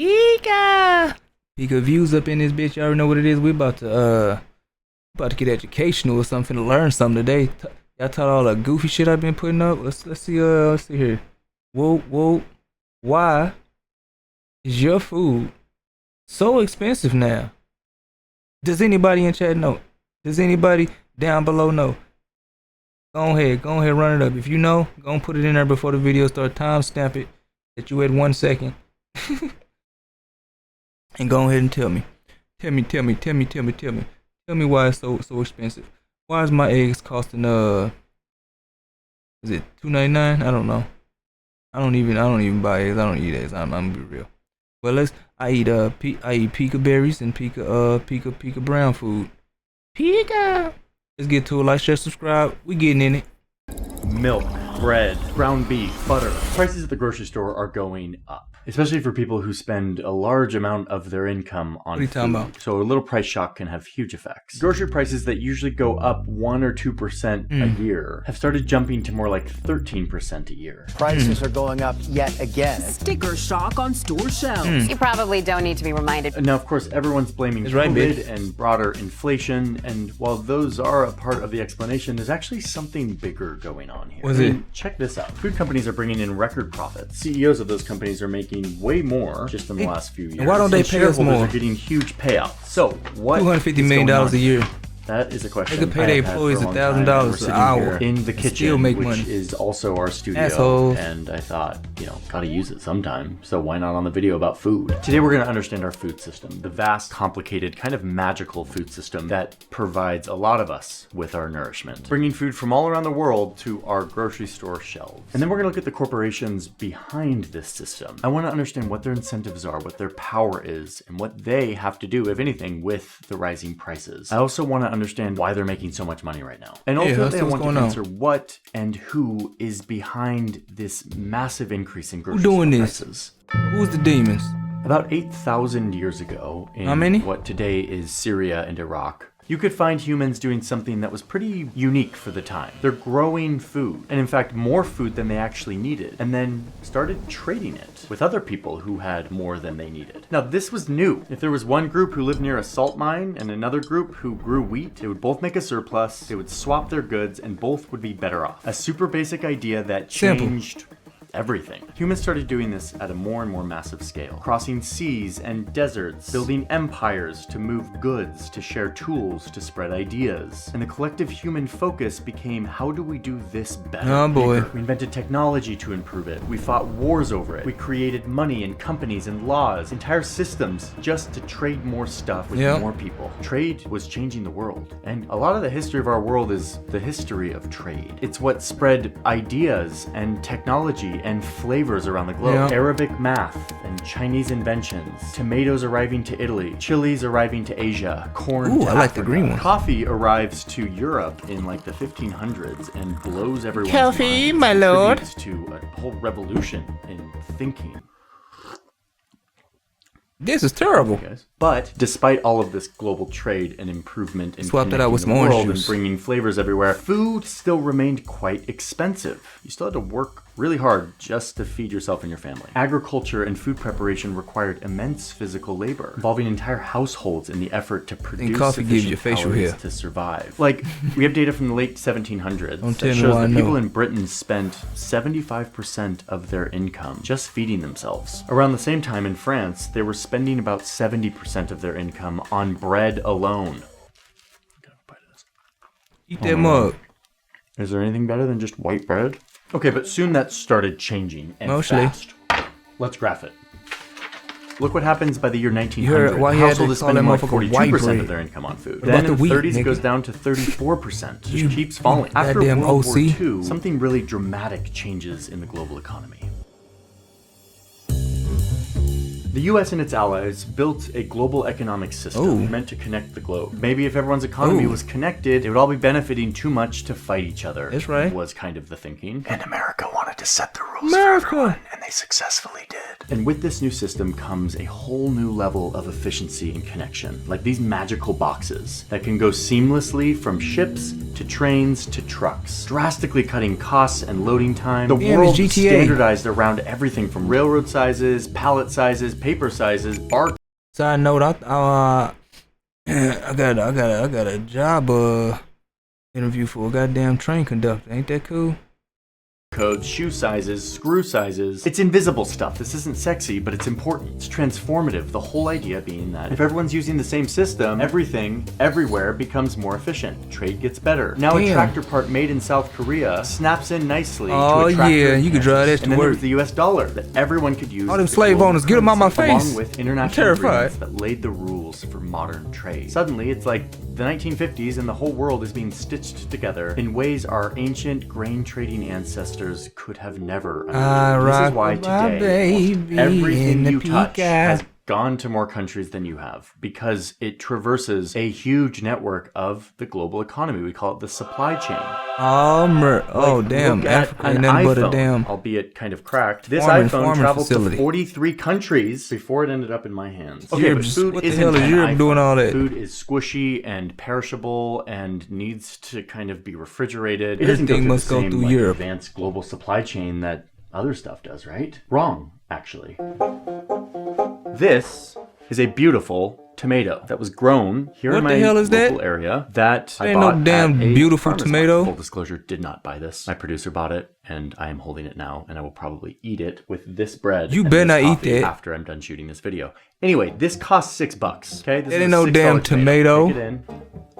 Pika! Pika views up in this bitch. You already know what it is. We about to get educational or something to learn something today. Y'all taught all the goofy shit I've been putting up. Let's see here. Whoa. Why is your food so expensive now? Does anybody in chat know? Does anybody down below know? Go ahead, run it up. If you know, go and put it in there before the video starts. Timestamp it that you had 1 second. And go ahead and tell me. Tell me why it's so expensive. Why is my eggs costing is it $2.99? I don't know. I don't even buy eggs. I don't eat eggs. I'm gonna be real. Well, I eat Pika berries and Pika brown food. Pika. Let's get to it. Like, share, subscribe. We getting in it. Milk, bread, ground beef, butter. Prices at the grocery store are going up, especially for people who spend a large amount of their income on food. Talking about? So a little price shock can have huge effects. Grocery prices that usually go up 1 or 2% a year have started jumping to more like 13% a year. Prices are going up yet again. Sticker shock on store shelves. You probably don't need to be reminded. And now, of course, everyone's blaming COVID and broader inflation, and while those are a part of the explanation, there's actually something bigger going on here. What is it? Check this out. Food companies are bringing in record profits. CEOs of those companies are making way more just in the last few years. And why don't they pay us more? Shareholders are getting huge payouts. So what? $250 million a year. That is a question. They could pay their employees $1,000 an hour in the kitchen, still make which money. is also our studio. Assholes. And I thought, gotta use it sometime. So why not on the video about food? Today we're gonna understand our food system, the vast, complicated, kind of magical food system that provides a lot of us with our nourishment, bringing food from all around the world to our grocery store shelves. And then we're gonna look at the corporations behind this system. I want to understand what their incentives are, what their power is, and what they have to do, if anything, with the rising prices. I also want to understand why they're making so much money right now. And ultimately, I want to answer what and who is behind this massive increase in grocery store prices. Who's the demons? About 8,000 years ago, in How many? what today is Syria and Iraq, you could find humans doing something that was pretty unique for the time. They're growing food, and in fact more food than they actually needed, and then started trading it with other people who had more than they needed. Now this was new. If there was one group who lived near a salt mine and another group who grew wheat, they would both make a surplus, they would swap their goods, and both would be better off. A super basic idea that changed everything. Humans started doing this at a more and more massive scale, crossing seas and deserts, building empires to move goods, to share tools, to spread ideas. And the collective human focus became, how do we do this better? Oh boy. We invented technology to improve it. We fought wars over it. We created money and companies and laws, entire systems just to trade more stuff with more people. Trade was changing the world. And a lot of the history of our world is the history of trade. It's what spread ideas and technology and flavors around the globe. Arabic math and Chinese inventions, tomatoes arriving to Italy, chilies arriving to Asia, corn to I like the green one. Coffee arrives to Europe in like the 1500s and blows everyone's Coffee, minds. my lord. Contributes to a whole revolution in thinking. This is terrible. Guys. But despite all of this global trade and improvement in Swap that out with some connecting the orange world juice. and bringing flavors everywhere, food still remained quite expensive. You still had to work really hard just to feed yourself and your family. Agriculture and food preparation required immense physical labor, involving entire households in the effort to produce coffee gives you sufficient facial calories hair. to survive. Like, we have data from the late 1700s Don't tell that me shows why I that know. people in Britain spent 75% of their income just feeding themselves. Around the same time in France, they were spending about 70% of their income on bread alone. Eat that mug. Is there anything better than just white bread? Okay, but soon that started changing and Mostly. fast. Let's graph it. Look what happens by the year 1900. heard why The he had household to is call spending that like motherfucker white 42% bread. of their income on food. What Then about in the the wheat, 30s it nigga? goes down to 34%. You Just keeps falling. After goddamn World War OC. II, something really dramatic changes in the global economy. The US and its allies built a global economic system meant to connect the globe. Maybe if everyone's economy was connected, it would all be benefiting too much to fight each other. That's right. Was kind of the thinking. And America wanted to set the rules America. for everyone, and they successfully did. And with this new system comes a whole new level of efficiency and connection, like these magical boxes that can go seamlessly from ships to trains to trucks, drastically cutting costs and loading time. The world is standardized around everything from railroad sizes, pallet sizes, paper sizes, bar. Side note, I got a job interview for a goddamn train conductor. Ain't that cool? Codes, shoe sizes, screw sizes. It's invisible stuff. This isn't sexy, but it's important. It's transformative. The whole idea being that if everyone's using the same system, everything, everywhere becomes more efficient. Trade gets better. Now a tractor part made in South Korea snaps in nicely to a tractor. Yeah, you could drive that to and then work. there's the US dollar that everyone could use. All them slave owners, get them out my face. Along with international agreements that laid the rules for modern trade. Suddenly, it's like the 1950s and the whole world is being stitched together in ways our ancient grain trading ancestors could have never understood. This is why today everything you touch has gone to more countries than you have, because it traverses a huge network of the global economy. We call it the supply chain. Damn, Africa ain't nothing but a damn, albeit kind of cracked. This iPhone traveled to 43 countries before it ended up in my hands. Okay, but food what the hell is Europe doing all that? Food is squishy and perishable and needs to kind of be refrigerated. It doesn't go through the same Europe. Advanced global supply chain that other stuff does, right? Wrong, actually. This is a beautiful tomato that was grown here in my local area that I bought no damn at a beautiful farmer's tomato. market. Full disclosure, did not buy this. My producer bought it, and I am holding it now, and I will probably eat it with this bread. You and better this not eat coffee that after I'm done shooting this video. Anyway, this costs $6. Okay, this that is ain't a no damn tomato. Stick it in.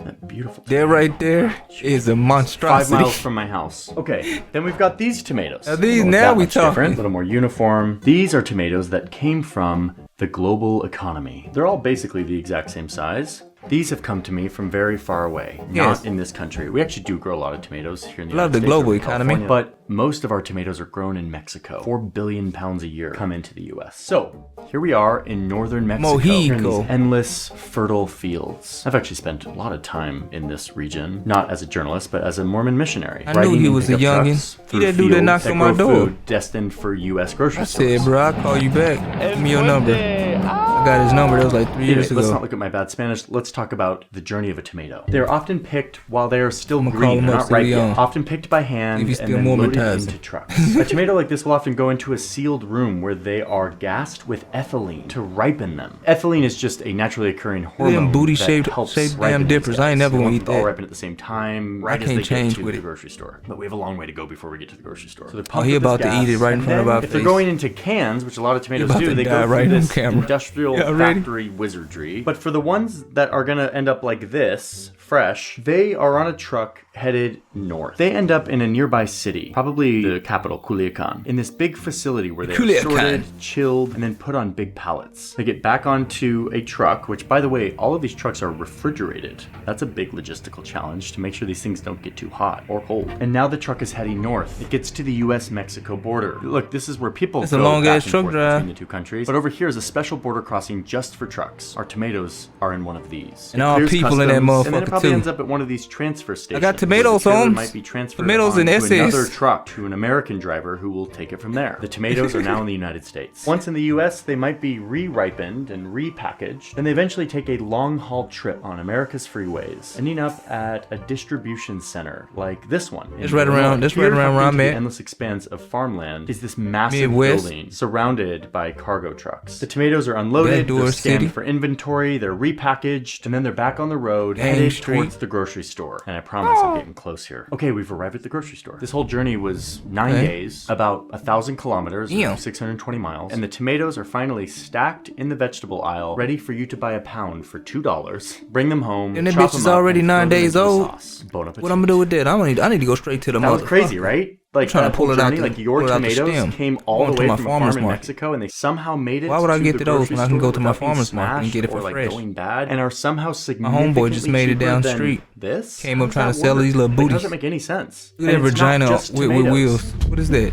That beautiful. That right there is a monstrosity. 5 miles from my house. Okay, then we've got these tomatoes. Now these, now we talking. A little more uniform. These are tomatoes that came from the global economy. They're all basically the exact same size. These have come to me from very far away, not in this country. We actually do grow a lot of tomatoes here in the United States. The global economy. But most of our tomatoes are grown in Mexico. 4 billion pounds a year come into the US. So here we are in northern Mexico. In these endless, fertile fields. I've actually spent a lot of time in this region, not as a journalist, but as a Mormon missionary. I knew he was a youngin'. He that dude that knocked on my door. Destined for US grocery stores. I said, bro, I'll call you back. Give me your number. I got his number. That was like 3 years ago. Let's not look at my bad Spanish. Let's talk about the journey of a tomato. They're often picked while they are still green, not ripe yet. Often picked by hand and then loaded into trucks. A tomato like this will often go into a sealed room where they are gassed with ethylene to ripen them. Ethylene is just a naturally occurring hormone that helps ripen dippers. I ain't never gonna eat that. All ripen at the same time, right as they get to the grocery store. But we have a long way to go before we get to the grocery store. So they're pumped he about to eat it right in front of our face. If they're going into cans, which a lot of tomatoes do, they go through this industrial factory wizardry. But for the ones that are gonna end up like this, fresh, they are on a truck headed north. They end up in a nearby city, probably the capital, Culiacan, in this big facility where they're sorted, chilled, and then put on big pallets. They get back onto a truck, which, by the way, all of these trucks are refrigerated. That's a big logistical challenge to make sure these things don't get too hot or cold. And now the truck is heading north. It gets to the US-Mexico border. Look, this is where people go back and forth between the two countries. But over here is a special border crossing just for trucks. Our tomatoes are in one of these. And all people in that motherfucker, and then it probably ends up at one of these transfer stations. I got tomatoes, Holmes. Might be transferred tomatoes in to another truck to an American driver who will take it from there. The tomatoes are now in the United States. Once in the US, they might be re-ripened and repackaged. Then they eventually take a long-haul trip on America's freeways, ending up at a distribution center like this one. It's right around where I'm at. The endless expanse of farmland is this massive building surrounded by cargo trucks. The tomatoes are unloaded, they're scanned for inventory, they're repackaged, and then they're back on the road, headed towards the grocery store. And I promise I'm getting close here. Okay, we've arrived at the grocery store. This whole journey was 9 days, about 1,000 kilometers, 620 miles, and the tomatoes are finally stacked in the vegetable aisle, ready for you to buy a pound for $2. Bring them home. And that bitch is already 9 days old. What I'm gonna do with that? I need to go straight to the mother. That was crazy, right? Like trying to pull it out. Like your tomatoes came all the way from a farm in Mexico, and they somehow made it. Why would I get to those when I can go to my farmer's market and get it for fresh? Going bad, and are somehow significantly my homeboy just made it down the street. This came up trying to sell these little booties. Doesn't make any sense. Look at that vagina with wheels. What is that?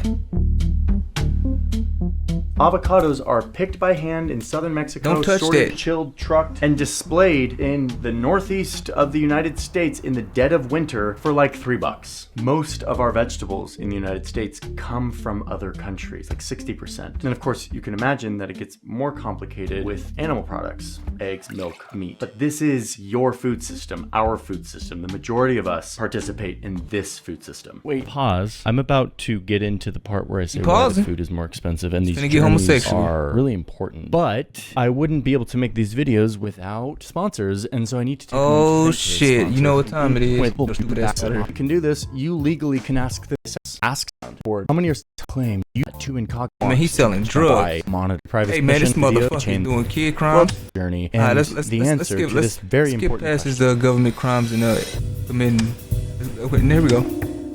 Avocados are picked by hand in southern Mexico, Don't touch sorted, that. chilled, trucked, and displayed in the northeast of the United States in the dead of winter for like $3. Most of our vegetables in the United States come from other countries, like 60%. And of course, you can imagine that it gets more complicated with animal products, eggs, milk, meat. But this is your food system, our food system. The majority of us participate in this food system. Wait, pause. I'm about to get into the part where I say why pausing? the food is more expensive, and these finna get journeys homosexual. are really important. But I wouldn't be able to make these videos without sponsors, and so I need to take a moment to Oh thank those shit! You know what time it is? Wait, Your stupid ass you can do this. You legally can ask this. Ask for how many are to claim you to incognito. Man, he's selling drugs. Monitor private. Hey man, this video motherfucker chain doing kid crimes. journey. Alright, And let's the answer skip, to this very skip important past question. his government crimes and committing. Okay, there we go.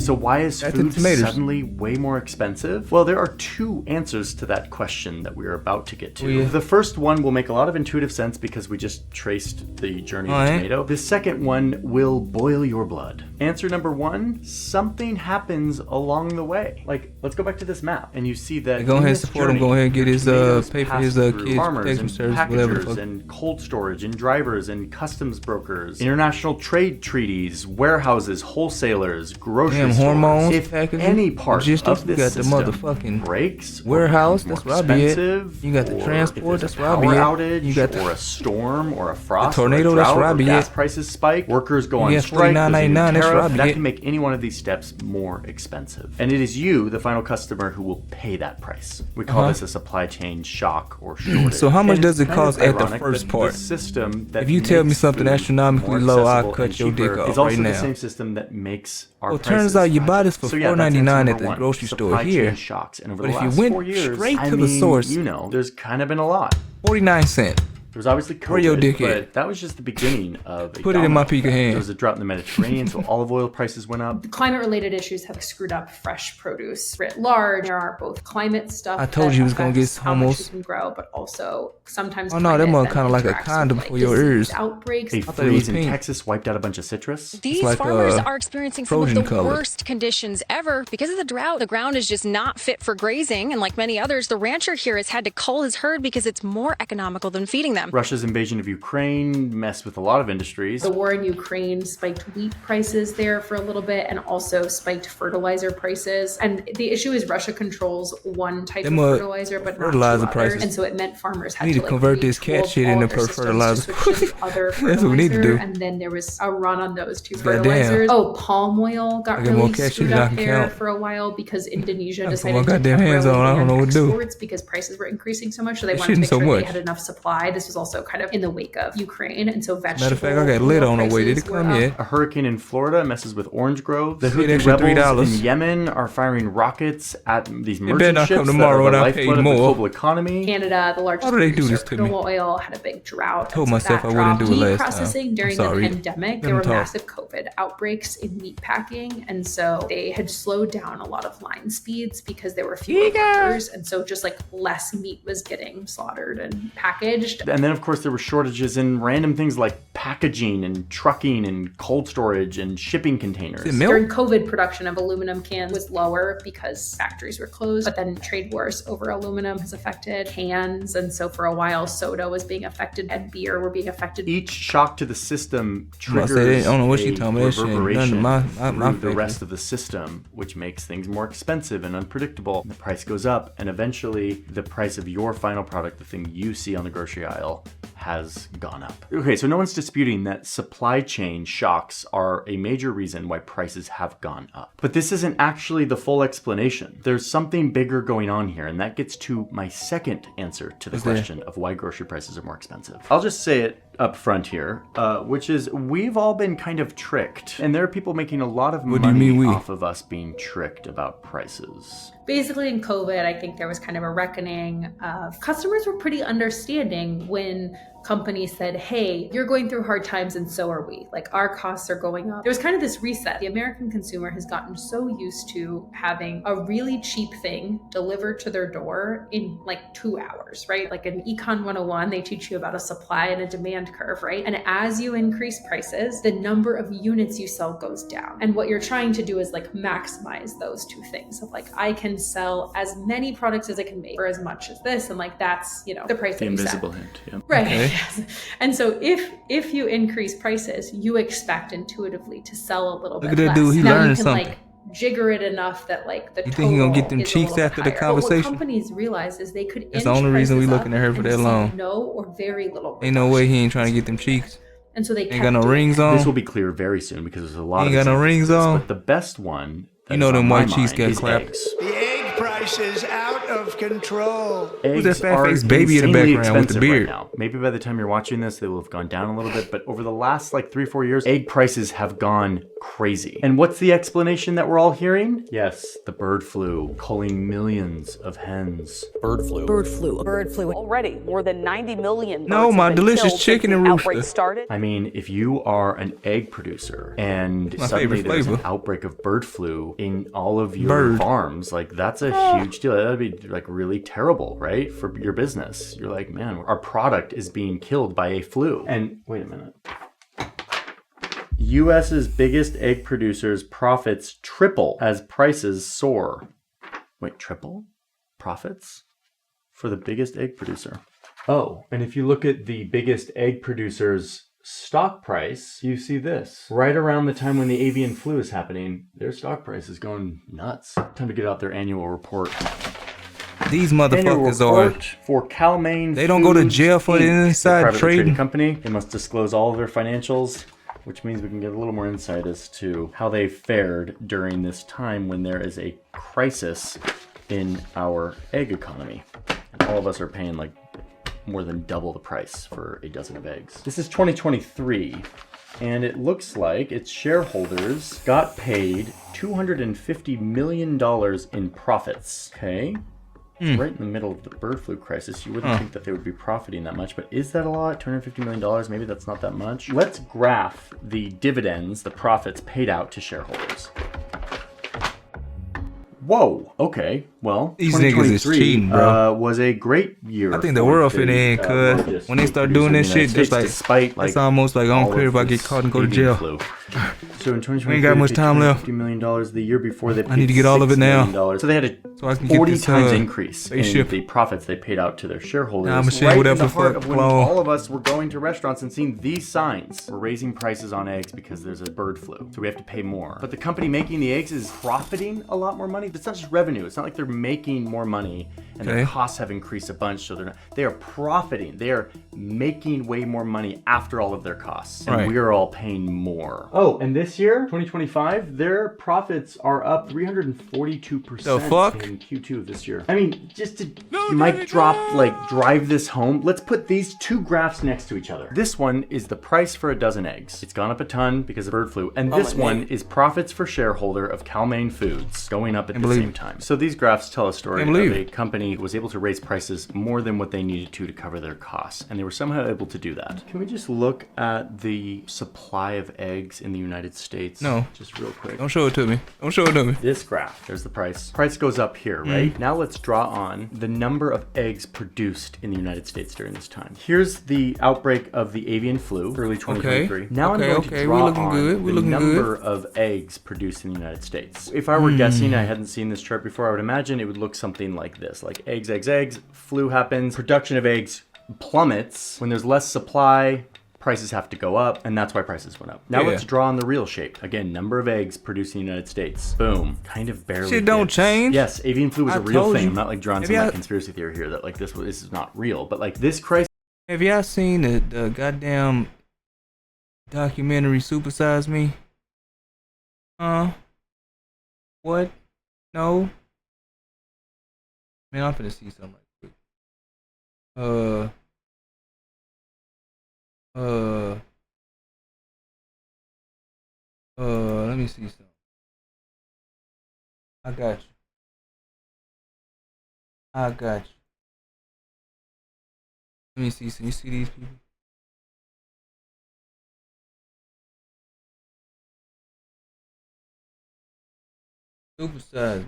So why is Back to food the tomatoes. suddenly way more expensive? Well, there are two answers to that question that we are about to get to. Oh, yeah. The first one will make a lot of intuitive sense because we just traced the journey of the Alright. tomato. The second one will boil your blood. Answer number one, something happens along the way. Like, let's go back to this map and you see that Go in ahead and this support him. journey, Go ahead and get his, tomatoes pay for pass his, through kids' farmers protection and service, whatever the packagers fuck. and cold storage and drivers and customs brokers, international trade treaties, warehouses, wholesalers, grocery Damn, stores. hormones, If packaging, any part logistics, of we this got the system motherfucking breaks, or warehouse, becomes that's more where I be at. expensive, You got the or transport, if there's that's a where I be power at. outage, You got the- or a storm, or a frost, tornado, or a that's drought, where I or be gas at. prices spike, workers go on Yeah, strike, there's a new $49.99, that's where I tariff, be that at. can make any one of these steps more expensive. And it is you, the final customer, who will pay that price. We call this a supply chain shock or shortage. So how much And does it's it kind of cost at the ironic first that part? The system that If you tell me makes something food astronomically more low, I'll accessible cut and your dick cheaper off is also right the now. same system that makes our Well, it turns prices out you high. buy this for So yeah, that's $4.99 answer at number the one. grocery store Supply here. chain shocks. And over But the if you last went 4 years, straight I to the mean, source- you know, there's kind of been a lot. 49 cents. There was obviously Where your COVID, dick but at? that was just the beginning of a Put it in my domino peak of effect. hand. There was a drought in the Mediterranean, so olive oil prices went up. Climate-related issues have screwed up fresh produce writ large. There are both climate stuff. I told that you he was gonna affects get how much homos. you can grow, but also sometimes. Oh, no, that climate mug then kinda like a interacts with, condom like, for your disease ears. Outbreaks. A thought it was freeze in pink. Texas wiped out a bunch of citrus. These like, farmers are experiencing some of Trojan the color. worst conditions ever because of the drought. The ground is just not fit for grazing, and like many others, the rancher here has had to cull his herd because it's more economical than feeding them. Russia's invasion of Ukraine messed with a lot of industries. The war in Ukraine spiked wheat prices there for a little bit and also spiked fertilizer prices. And the issue is Russia controls one type Them, of fertilizer, but fertilizer not two prices. others. And so it meant farmers had We need to convert this cat retool shit all into of their systems to fertilizer. switch to the other That's what we need to fertilizer, do. And then there was a run on those two Goddamn. fertilizers. Oh, palm oil got I get more really cat shit screwed than I up can there count. for a while because Indonesia I put decided my to goddamn hands temporarily on, I don't know ban what to do. exports because prices were increasing so much. So they They're wanted to shitting make so sure much. they had enough supply. This was also kind of in the wake of Ukraine, and so vegetable. Matter of fact, I got lit oil on the way. Did it prices were come up. yet? A hurricane in Florida messes with orange groves. The Paid Houthi extra rebels $3. in Yemen are firing rockets at these better merchant not come ships that tomorrow are the when I lifeblood paid of the more. global economy. Canada, the largest Why do they do producer this of to me? canola oil, had a big drought. Told and so myself that I wouldn't dropped. do it Meat last time. processing I'm during sorry. the pandemic, Let there him were talk. massive COVID outbreaks in meat packing, and so they had slowed down a lot of line speeds because there were fewer workers, and so just like less meat was getting slaughtered and packaged. And then, of course, there were shortages in random things like packaging and trucking and cold storage and shipping containers. Is it milk? During COVID, production of aluminum cans was lower because factories were closed, but then trade wars over aluminum has affected cans, and so for a while soda was being affected and beer were being affected. Each shock to the system I'm about triggers to say, I don't know what she a told me. That shit ain't none of reverberation my through the factory. rest of the system, which makes things more expensive and unpredictable. The price goes up, and eventually the price of your final product, the thing you see on the grocery aisle, has gone up. Okay, so no one's disputing that supply chain shocks are a major reason why prices have gone up. But this isn't actually the full explanation. There's something bigger going on here, and that gets to my second answer to the question of why grocery prices are more expensive. I'll just say it up front here, which is we've all been kind of tricked, and there are people making a lot of What do you money mean we? off of us being tricked about prices. Basically, in COVID, I think there was kind of a reckoning of customers were pretty understanding when companies said, hey, you're going through hard times and so are we. Like our costs are going up. There was kind of this reset. The American consumer has gotten so used to having a really cheap thing delivered to their door in like 2 hours, right? Like in Econ 101, they teach you about a supply and a demand demand curve, right? And as you increase prices, the number of units you sell goes down. And what you're trying to do is like maximize those two things of like, I can sell as many products as I can make for as much as this. And like, that's, you know, the price The that you set. invisible hint. Yeah. Right. Okay. Yes. And so if you increase prices, you expect intuitively to sell a little Look bit at that less. dude, he now you learned can something. like jigger it enough that like the You think he gonna get total them is a cheeks little bit after the higher. conversation? But what companies realize is they could That's the only reason we looking at her for that long. No or very little. Ain't no way reduction. he ain't trying to get them cheeks. And so they Ain't kept got no doing rings it. on. This will be clear very soon because there's a lot Ain't of got no rings examples of on. this, but the best one that You know is them on white my cheeks mind got is clapped. eggs. The egg price is out of control. Who's that Eggs fat are faced baby in the insanely background with the expensive beard? right now. Maybe by the time you're watching this, they will have gone down a little bit, but over the last like 3-4 years, egg prices have gone crazy. And what's the explanation that we're all hearing? Yes, the bird flu, culling millions of hens. Bird flu. Bird flu. Bird flu. Already, more than 90 million. No, birds my have been delicious killed chicken since and the rooster. outbreak started. I mean, if you are an egg producer and My suddenly favorite there's an flavor. outbreak of bird flu in all of your Bird. farms, like that's a huge deal. That'd be like really terrible, right? For your business. You're like, man, our product is being killed by a flu. And wait a minute. US's biggest egg producers' profits triple as prices soar. Wait, triple? Profits? For the biggest egg producer. Oh, and if you look at the biggest egg producer's stock price, you see this. Right around the time when the avian flu is happening, their stock price is going nuts. Time to get out their annual report. These Annual motherfuckers are. report for CalMaine They don't go to Foods, jail for the Inc., the inside privately traded trading. company. They must disclose all of their financials, which means we can get a little more insight as to how they fared during this time when there is a crisis in our egg economy. And all of us are paying like more than double the price for a dozen of eggs. This is 2023, and it looks like its shareholders got paid $250 million in profits. Okay. It's right in the middle of the bird flu crisis. You wouldn't think that they would be profiting that much, but is that a lot? $250 million? Maybe that's not that much. Let's graph the dividends, the profits paid out to shareholders. Whoa. Okay. Well, These niggas is 2023 cheating, bro. was a great year. I think the for world finna end, cuz largest when they meat start producer doing in this the United shit, just States, like despite like it's almost like I don't all care of if I get this caught and go to avian jail. flu. So in 2023, We ain't got much time left. $50 million the year before they paid I need to get all of it now. $6 million. So they had a So I can get 40 this, times increase in spaceship. the profits they paid out to their shareholders. Nah, I'ma share right whatever in the heart fuck of when clone. all of us were going to restaurants and seeing these signs. We're raising prices on eggs because there's a bird flu, so we have to pay more. But the company making the eggs is profiting a lot more money. It's not just revenue. It's not like they're making more money and their Okay. costs have increased a bunch, so they're not. They are profiting. They are making way more money after all of their costs, and Right. we are all paying more. Oh, and this year, 2025, their profits are up 342% The fuck? in Q2 of this year. I mean, just to mic drop, like drive this home, let's put these two graphs next to each other. This one is the price for a dozen eggs. It's gone up a ton because of bird flu. And this one is profits for shareholder of CalMaine Foods going up at the believe same it. time. So these graphs tell a story Can't of believe a it. company was able to raise prices more than what they needed to cover their costs. And they were somehow able to do that. Can we just look at the supply of eggs in the United States? No. Just real quick. Don't show it to me. Don't show it to me. This graph, there's the price. Price goes up here, right? Now let's draw on the number of eggs produced in the United States during this time. Here's the outbreak of the avian flu, early 2023. Now Okay, I'm going okay, to we draw looking on good, we the looking number of eggs produced in the United States. If I were guessing, I hadn't seen this chart before, I would imagine it would look something like this. Like eggs, eggs, eggs, flu happens, production of eggs plummets. When there's less supply, prices have to go up, and that's why prices went up. Now Yeah. let's draw on the real shape. Again, number of eggs produced in the United States. Boom. Kind of barely. Shit don't dips. change. Yes, avian flu was I a real told thing. you. I'm not like drawing some Maybe like I- conspiracy theory here that like this is not real, but like this crisis Have y'all seen the goddamn documentary Super Size Me? What? No? Man, I'm finna see something right quick. Let me see something. I got you. I got you. Let me see. Can you see these people? Supersize.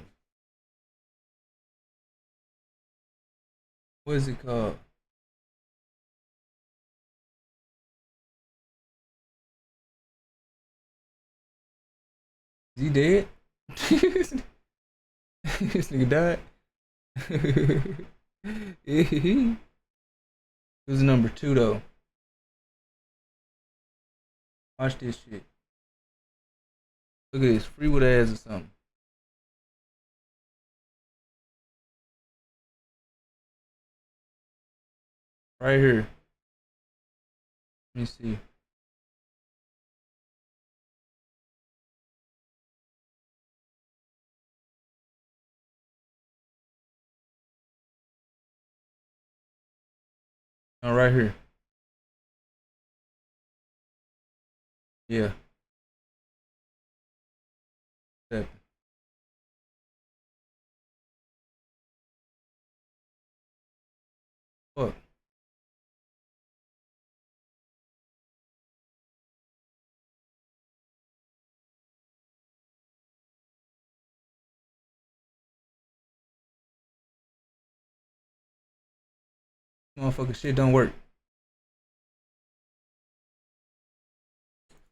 What is it called? Is he dead? This nigga died. Who's number 2 though? Watch this shit. Look at this, free with ads or something. Right here. Let me see. Oh, right here. Yeah. Step. What? Motherfucker shit don't work.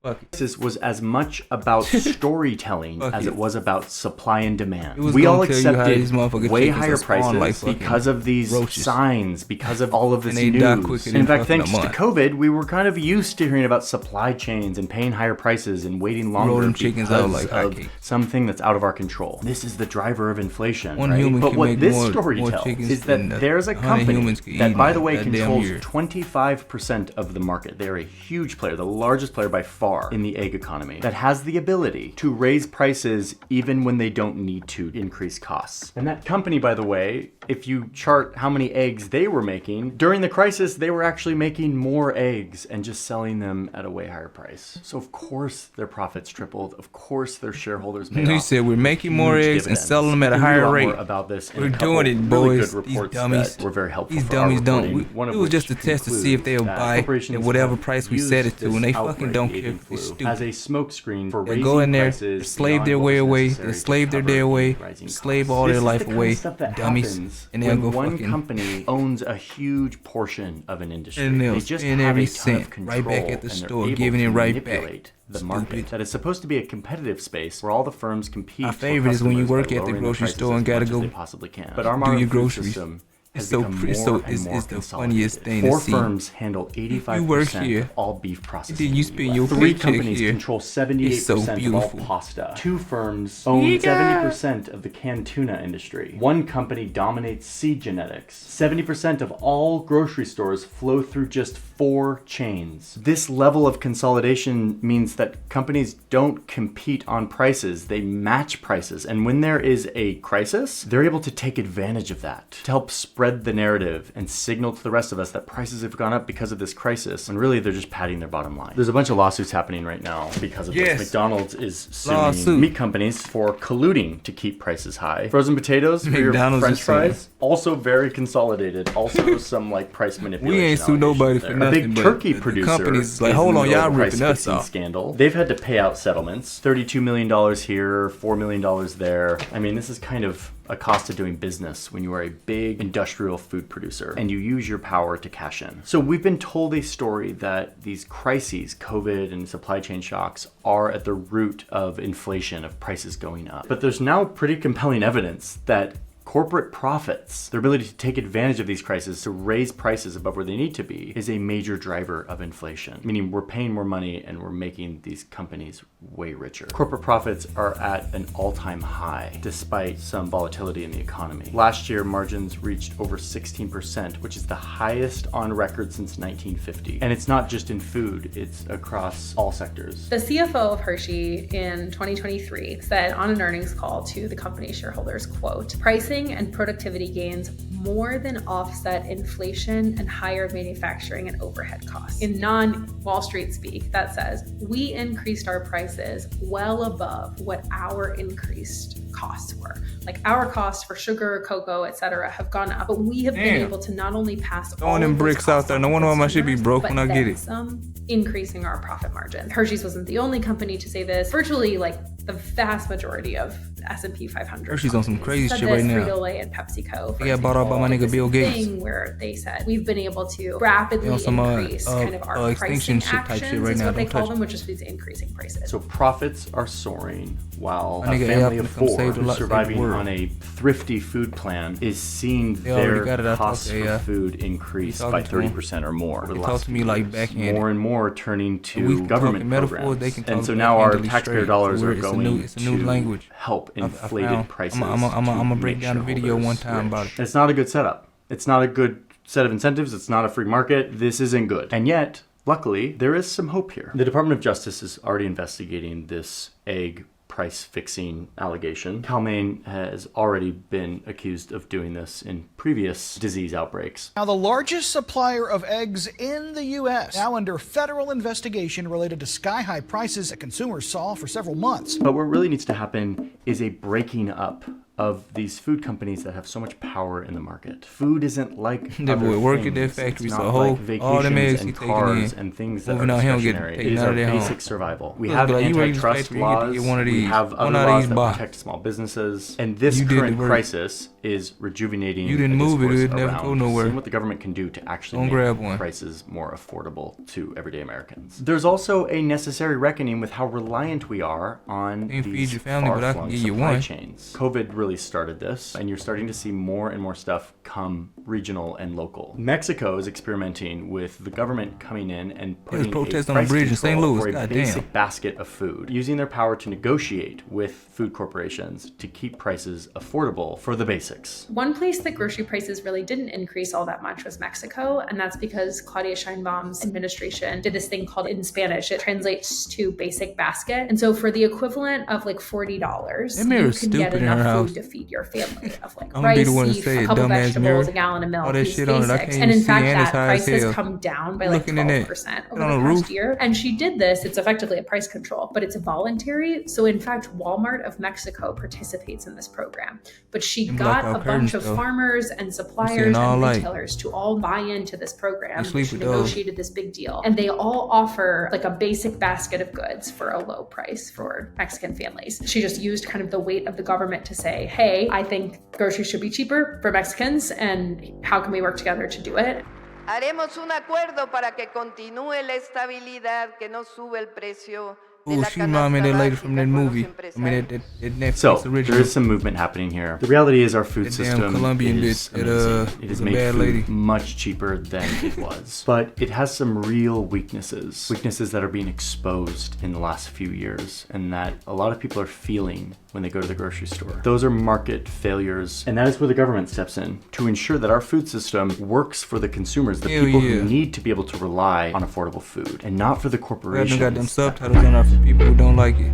Fuck it. This was as much about storytelling Fuck as it. it was about supply and demand. It was We gonna all tell you how these accepted motherfucking way chickens higher are spawned prices like fucking because of these roaches. signs, because of all of this And they die news. quicker In than fact, fucking a thanks to month. COVID, we were kind of used to hearing about supply chains and paying higher prices and waiting longer them chickens out because like of hotcakes. something that's out of our control. This is the driver of inflation, One right? human But can what make this more story tells chickens is than that there's a 100 company humans can that, eat by in the way, that damn controls year. 25% of the market. They're a huge player, the largest player by far in the egg economy, that has the ability to raise prices even when they don't need to increase costs. And that company, by the way, if you chart how many eggs they were making, during the crisis, they were actually making more eggs and just selling them at a way higher price. So of course their profits tripled. Of course their shareholders made He off said we're making more huge eggs and dividends. selling them at a You can read higher lot rate. more about this in We're a couple doing it, really boys. good These reports dummies. that were very helpful These for our dummies don't. reporting, one of It was which just a test to see if concludes they'll that buy corporations at whatever have price we used set it to, this and they fucking outbreak, don't the care avian if they're flu, stupid. as a smokescreen for They raising go in there, prices slave their beyond way what was away, necessary they to slave their cover day away, the rising slave costs. all This their is life the kind away, of stuff that dummies, happens and they'll when go one fucking company owns a huge portion of an industry. and they'll They just spend have every a ton of cent control, right back at the and they're store, able giving to it right back. manipulate the market. Stupid. That is supposed to be a competitive space where all the firms compete. My for favorite is when you customers work by at the lowering grocery prices store as and gotta much as go they possibly can. But do our modern your food groceries. system has It's so become pretty. more So and it's more the funniest thing consolidated. to 4 see. firms handle 85% work here, of all beef processing. then you in the spend US. your 3 paycheck companies here. control 78% It's so of all beautiful. pasta. 2 firms own 70% of the canned tuna industry. 1 company dominates seed genetics. 70% of all grocery stores flow through just 4 chains. This level of consolidation means that companies don't compete on prices, they match prices. And when there is a crisis, they're able to take advantage of that to help spread the narrative and signal to the rest of us that prices have gone up because of this crisis. And really, they're just padding their bottom line. There's a bunch of lawsuits happening right now because of Yes. this. McDonald's is suing Lawsuit. meat companies for colluding to keep prices high. Frozen potatoes for your McDonald's French is suing. fries, also very consolidated. Also some like price manipulation. We ain't sue nobody for allegations there. nothing, A big but turkey the producer companies is like, is hold in the on, middle y'all of a price ripping us fixing off. scandal. They've had to pay out settlements, $32 million here, $4 million there. I mean, this is kind of a cost of doing business when you are a big industrial food producer and you use your power to cash in. So we've been told a story that these crises, COVID and supply chain shocks, are at the root of inflation, of prices going up. But there's now pretty compelling evidence that corporate profits, their ability to take advantage of these crises to raise prices above where they need to be, is a major driver of inflation. Meaning we're paying more money and we're making these companies way richer. Corporate profits are at an all-time high despite some volatility in the economy. Last year, margins reached over 16%, which is the highest on record since 1950. And it's not just in food, it's across all sectors. The CFO of Hershey in 2023 said on an earnings call to the company shareholders, quote, pricing and productivity gains more than offset inflation and higher manufacturing and overhead costs. In non-Wall Street speak, that says, we increased our prices well above what our increased costs were. Like our costs for sugar, cocoa, etc., have gone up, but we have been able to not only pass throwing all them of those bricks out costs there. on No to wonder why my shit be consumers, broke but when I get then it. some, increasing our profit margin. Hershey's wasn't the only company to say this. Virtually, like the vast majority of S&P 500. Hershey's on some crazy said shit this, right now. Frito-Lay and PepsiCo. They got bought out by my nigga Bill Gates. Where they said we've been able to rapidly on some, increase kind of our extinction pricing shit type actions, shit right is now. what they Don't call touch them, which just means increasing prices. So profits are soaring while My a nigga family A.I. of finna come four save the who's lot- save the surviving world. on a thrifty food plan is seeing They already their got it. I costs talked to for A.I. food increase talking by to him. 30% or more over the They last talk to me few like years. backhanded. More and more turning we to can government talk in metaphors, programs. they can And talk so now our backhandedly taxpayer straight. dollars So are it's a going new to language. help I inflated found- prices. I'm gonna break make down a video one shareholders time about rich. it. It's not a good setup. It's not a good set of incentives. It's not a free market. This isn't good. And yet, luckily, there is some hope here. The Department of Justice is already investigating this egg price fixing allegation. Cal-Maine has already been accused of doing this in previous disease outbreaks. Now, the largest supplier of eggs in the U.S. now under federal investigation related to sky-high prices that consumers saw for several months. But what really needs to happen is a breaking up of these food companies that have so much power in the market. Food isn't like They other would work at things. their It's factories, not the whole- like all them eggs vacations he and taking cars in, and things that moving are out, he don't get discretionary. taken It is out our of their home. basic survival. We Look, have like, you work in this antitrust factory, you get to laws. get one of We these. have One other out of laws each that box. protect small businesses. And this You did the current work. crisis is rejuvenating You didn't a move it, discourse it'd never around go nowhere. seeing what the government can do to actually Don't make grab one. prices more affordable to everyday Americans. There's also a necessary reckoning with how reliant we are on Can't feed these your family, but I can far-flung give you supply one. chains. COVID really started this, and you're starting to see more and more stuff come regional and local. Mexico is experimenting with the government coming in and putting protest a on the price bridge in St. control Louis. for a Goddamn. basic basket of food, using their power to negotiate with food corporations to keep prices affordable for the basics. One place that grocery prices really didn't increase all that much was Mexico, and that's because Claudia Sheinbaum's administration did this thing called, in Spanish, it translates to basic basket. And so for the equivalent of like $40, That mirror's you can get stupid in her enough house. food to feed your family of like I'm gonna be rice, the one to beef, say a it, couple dumbass vegetables, mirror. a gallon of milk, All that these shit on it, I basics. can't And in even see, fact, and it's that high as price has hell. come down by like Looking in it. 12% On over a the roof. past year. And she did this, it's effectively a price control, but it's voluntary. So in fact, Walmart of Mexico participates in this program. But she Them got blackout a bunch curtains, of though. farmers and suppliers seeing all and light. retailers to all buy into this program. You sleep She with those. negotiated this big deal. And they all offer like a basic basket of goods for a low price for Mexican families. She just used kind of the weight of the government to say, hey, I think groceries should be cheaper for Mexicans, and how can we work together to do it? Haremos un acuerdo para que continúe la estabilidad, que no sube el precio. Ooh, she remind me of that lady from that movie. I mean, that Netflix So original. there is some movement happening here. The reality is our food That damn system Colombian is bitch, it, amazing. It was has a made bad food lady. much cheaper than it was, but it has some real weaknesses that are being exposed in the last few years, and that a lot of people are feeling when they go to the grocery store. Those are market failures, and that is where the government steps in to ensure that our food system works for the consumers, the Hell people yeah. who need to be able to rely on affordable food, and not for the corporations. Got them subtitles on there for people who don't like it.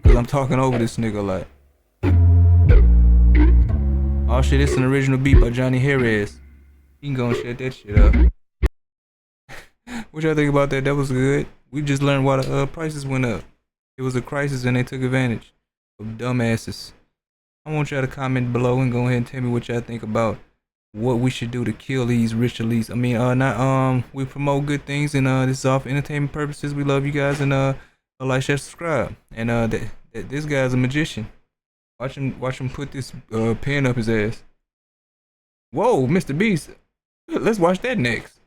Cause I'm talking over this nigga a lot. Oh shit, it's an original beat by Johnny Harris. You can go and shut that shit up. What y'all think about that? That was good. We just learned why the prices went up. It was a crisis and they took advantage of dumbasses. I want y'all to comment below and go ahead and tell me what y'all think about what we should do to kill these rich elites. I mean, we promote good things, and this is all for entertainment purposes. We love you guys, and like, share, subscribe. And this guy's a magician. Watch him put this pen up his ass. Whoa, Mr. Beast. Let's watch that next.